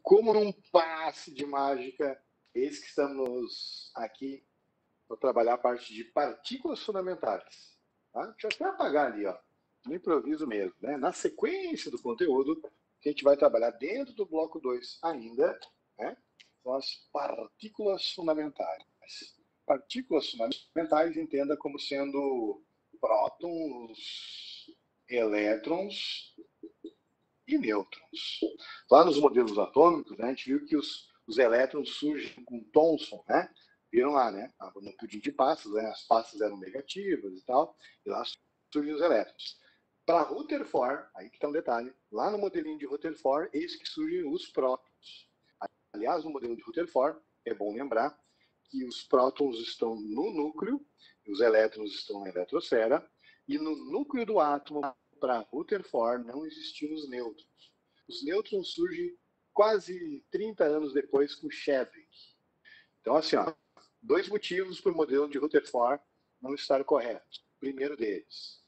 como num passe de mágica, eis que estamos aqui para trabalhar a parte de partículas fundamentais. Tá? Deixa eu até apagar ali, ó, no improviso mesmo. Né? Na sequência do conteúdo, que a gente vai trabalhar dentro do bloco 2 ainda, né? São as partículas fundamentais. Partículas fundamentais, entenda como sendo prótons, elétrons e nêutrons. Lá nos modelos atômicos, né, a gente viu que os elétrons surgem com Thomson, né? Viram lá, né? No pudim de passas, né? As passas eram negativas e tal, e lá surgem os elétrons. Para Rutherford, aí que está um detalhe, lá no modelinho de Rutherford, eis que surgem os prótons. Aliás, no modelo de Rutherford, é bom lembrar que os prótons estão no núcleo, os elétrons estão na eletrosfera, e no núcleo do átomo, para Rutherford, não existiam os nêutrons. Os nêutrons surgem quase 30 anos depois com Chadwick. Então, assim, ó, 2 motivos para o modelo de Rutherford não estar correto. Primeiro deles,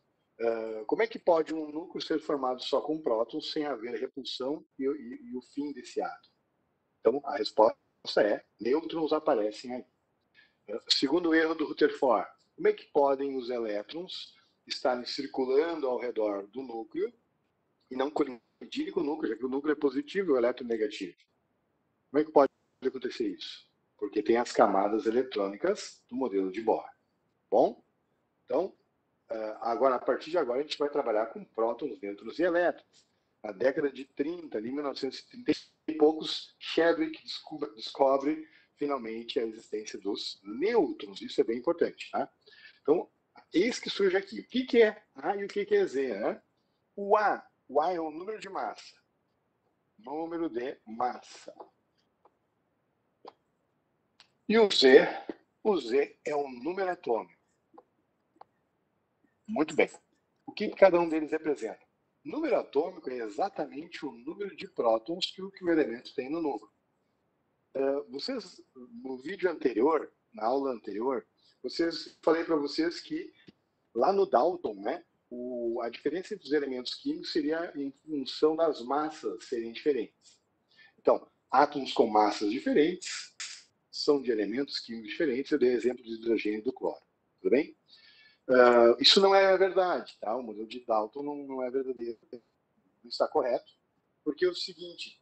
como é que pode um núcleo ser formado só com prótons sem haver repulsão e o fim desse átomo? Então, a resposta é, nêutrons aparecem aí. Segundo erro do Rutherford, como é que podem elétrons estarem circulando ao redor do núcleo e não colidirem com o núcleo, já que o núcleo é positivo e o elétron é negativo? Como é que pode acontecer isso? Porque tem as camadas eletrônicas do modelo de Bohr. Bom, então, agora, a partir de agora, a gente vai trabalhar com prótons, nêutrons e elétrons. Na década de 30, ali, 1930 e poucos, Chadwick descobre finalmente a existência dos nêutrons. Isso é bem importante. Tá? Então, eis que surge aqui. O que é A e o que é Z? Né? O A é o número de massa. Número de massa. E o Z é o número atômico. Muito bem. O que cada um deles representa? O número atômico é exatamente o número de prótons que o elemento tem no núcleo. Vocês, no vídeo anterior, na aula anterior, falei para vocês que lá no Dalton, né, a diferença entre os elementos químicos seria em função das massas serem diferentes. Então, átomos com massas diferentes são de elementos químicos diferentes. Eu dei exemplo do hidrogênio e do cloro. Tudo bem? Isso não é verdade, tá? O modelo de Dalton não é verdadeiro, não está correto, porque é o seguinte,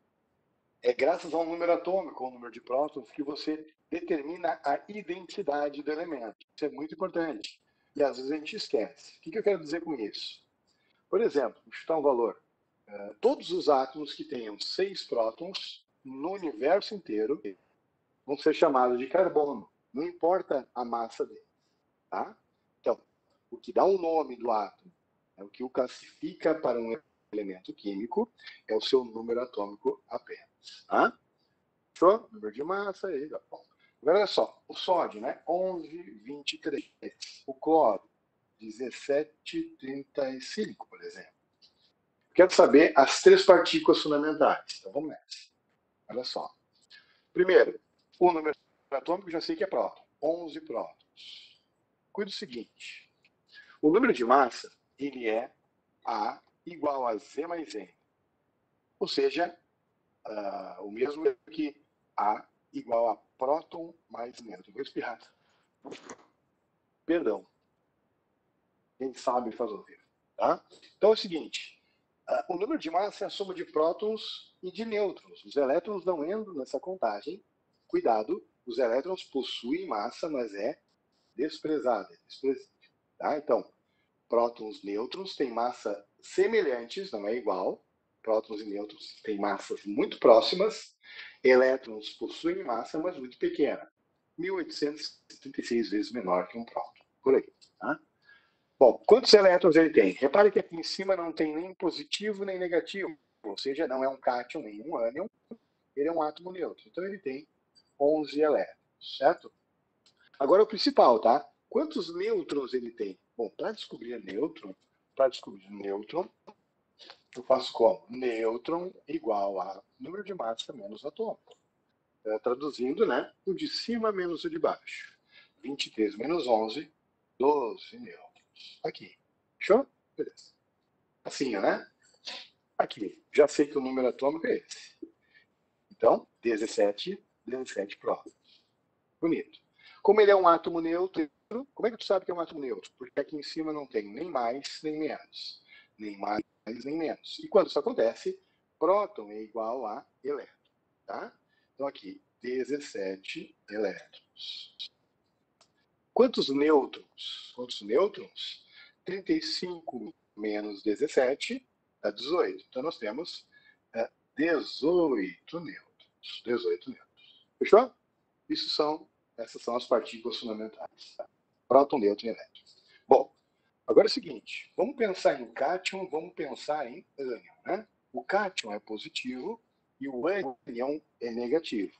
é graças ao número atômico, ao número de prótons, que você determina a identidade do elemento. Isso é muito importante. E às vezes a gente esquece. O que eu quero dizer com isso? Por exemplo, vou chutar um valor. Todos os átomos que tenham 6 prótons no universo inteiro vão ser chamados de carbono. Não importa a massa dele. Tá? Então, o que dá o nome do átomo, o que o classifica para um elemento químico, é o seu número atômico apenas. Tá? Fechou? Número de massa. Aí, bom. Agora, olha só. O sódio, né? 11,23. O cloro, 17,35, por exemplo. Quero saber as 3 partículas fundamentais. Então, vamos nessa. Olha só. Primeiro, o número atômico já sei que é próton. 11 prótons. Cuida do seguinte. O número de massa, ele é A igual a Z mais N. Ou seja, o mesmo que A igual a próton mais nêutron. Vou espirrar. Perdão. Quem sabe faz ouvir. Tá? Então é o seguinte. O número de massa é a soma de prótons e de nêutrons. Os elétrons não entram nessa contagem. Cuidado, os elétrons possuem massa, mas é desprezada. Tá? Então, prótons e nêutrons têm massa semelhantes, não é igual. Prótons e nêutrons têm massas muito próximas. Elétrons possuem massa, mas muito pequena. 1836 vezes menor que um próton. Por aí. Tá? Bom, quantos elétrons ele tem? Repare que aqui em cima não tem nem positivo nem negativo. Ou seja, não é um cátion nem um ânion. Ele é um átomo neutro. Então ele tem 11 elétrons, certo? Agora o principal, tá? Quantos nêutrons ele tem? Bom, para descobrir nêutron, eu faço como? Nêutron igual a número de massa menos atômico. Traduzindo, né? O de cima menos o de baixo. 23 menos 11, 12 nêutrons. Aqui. Fechou? Beleza. Assim, né? Aqui. Já sei que o número atômico é esse. Então, 17 prótons. Bonito. Como ele é um átomo neutro, como é que tu sabe que é um átomo neutro? Porque aqui em cima não tem nem mais, nem menos. Nem mais, nem menos. E quando isso acontece, próton é igual a elétron. Tá? Então, aqui, 17 elétrons. Quantos nêutrons? 35 menos 17 dá 18. Então, nós temos 18 nêutrons. 18 nêutrons. Fechou? Essas são as partículas fundamentais. Tá? Próton, nêutron e elétron. Bom, agora é o seguinte. Vamos pensar em cátion, vamos pensar em ânion. Né? O cátion é positivo e o ânion é negativo.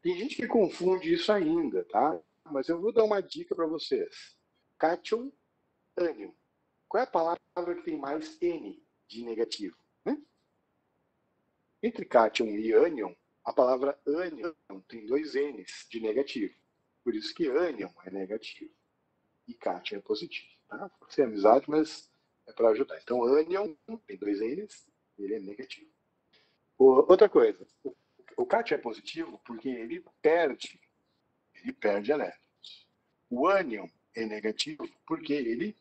Tem gente que confunde isso ainda, tá? Mas eu vou dar uma dica para vocês. Cátion, ânion. Qual é a palavra que tem mais N de negativo? Né? Entre cátion e ânion, a palavra ânion tem 2 N's de negativo. Por isso que ânion é negativo e cátion é positivo. Tá? Pode ser amizade, mas é para ajudar. Então, ânion tem 2 N's, ele é negativo. Outra coisa, o cátion é positivo porque ele perde elétrons. O ânion é negativo porque ele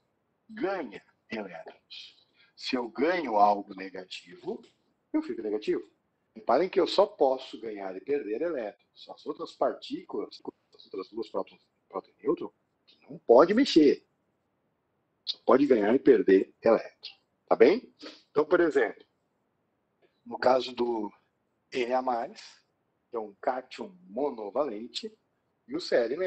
ganha elétrons. Se eu ganho algo negativo, eu fico negativo. Reparem que eu só posso ganhar e perder elétrons. As outras partículas, as outras duas prótons e nêutron, não pode mexer. Só pode ganhar e perder elétron. Tá bem? Então, por exemplo, no caso do Na+, que é um cátion monovalente, e o Cl-.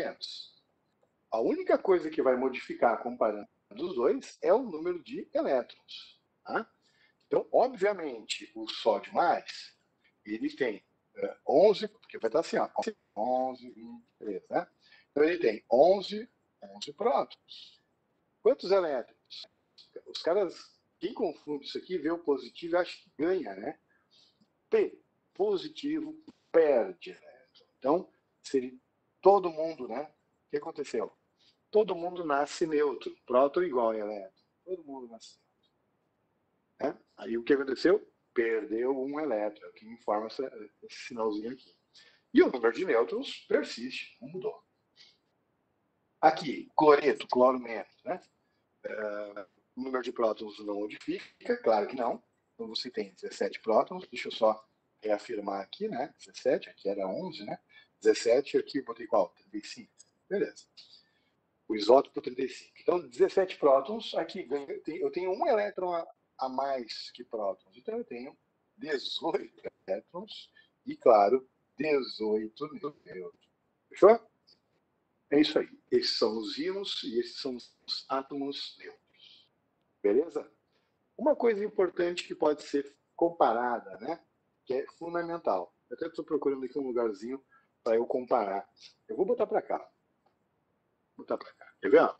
A única coisa que vai modificar comparando os dois é o número de elétrons. Tá? Então, obviamente, o sódio+, ele tem 11, porque vai estar assim, ó, 11, 23, né? Então, ele tem 11 prótons. Quantos elétrons? Os caras, quem confunde isso aqui, vê o positivo e acha que ganha, né? P, positivo, perde elétron. Então, seria todo mundo, né? O que aconteceu? Todo mundo nasce neutro, próton igual a elétron. Todo mundo nasce neutro. Né? Aí o que aconteceu? Perdeu um elétron, que informa esse sinalzinho aqui. E o número de nêutrons persiste, não mudou. Aqui, cloreto, cloro menos, né? O número de prótons não modifica, claro que não. Então você tem 17 prótons, deixa eu só reafirmar aqui, né? 17, aqui era 11, né? 17, aqui eu botei qual? 35. Beleza. O isótopo 35. Então, 17 prótons, aqui eu tenho um elétron a mais que prótons. Então, eu tenho 18 elétrons e, claro, 18 nêutrons. Fechou? É isso aí. Esses são os íons e esses são os átomos neutros. Beleza? Uma coisa importante que pode ser comparada, né? Que é fundamental. Eu até estou procurando aqui um lugarzinho para eu comparar. Eu vou botar para cá. Vou botar para cá. Quer ver?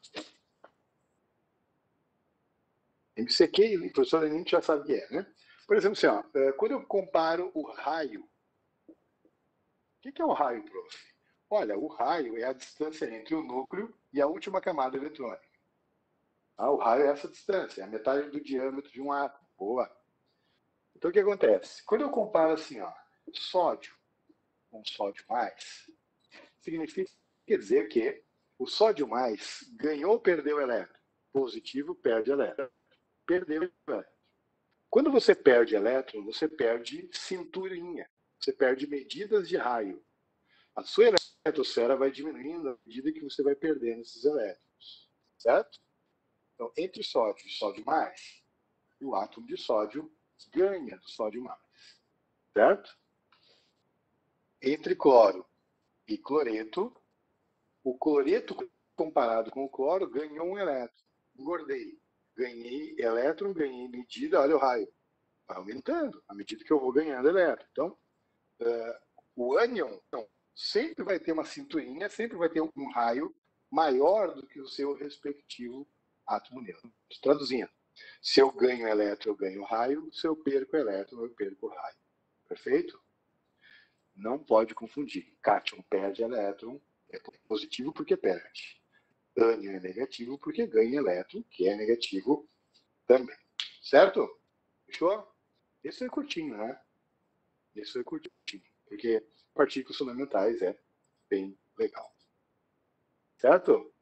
MCQ, o professor Lenin já sabe o que é, né? Por exemplo, assim, ó, quando eu comparo o raio, o que é o raio, prof? Olha, o raio é a distância entre o núcleo e a última camada eletrônica. O raio é essa distância, é a metade do diâmetro de um átomo. Boa. Então, o que acontece? Quando eu comparo assim, ó, sódio com sódio mais, significa dizer que o sódio mais ganhou ou perdeu elétron? Positivo perde elétron. Perdeu elétron. Quando você perde elétron, você perde cinturinha. Você perde medidas de raio. A sua eletrosfera vai diminuindo à medida que você vai perdendo esses elétrons. Certo? Então, entre sódio e sódio mais, o átomo de sódio ganha do sódio mais. Certo? Entre cloro e cloreto, o cloreto comparado com o cloro ganhou um elétron. Engordei. Ganhei elétron, ganhei medida, olha o raio. Vai aumentando à medida que eu vou ganhando elétron. Então, o ânion sempre vai ter uma cinturinha, sempre vai ter um raio maior do que o seu respectivo átomo neutro. Traduzindo, se eu ganho elétron, eu ganho raio, se eu perco elétron, eu perco raio. Perfeito? Não pode confundir. Cátion perde elétron, é positivo porque perde. Ânion é negativo porque ganha elétron, que é negativo também. Certo? Fechou? Esse foi curtinho, né? Esse foi curtinho. porque partículas fundamentais é bem legal. Certo?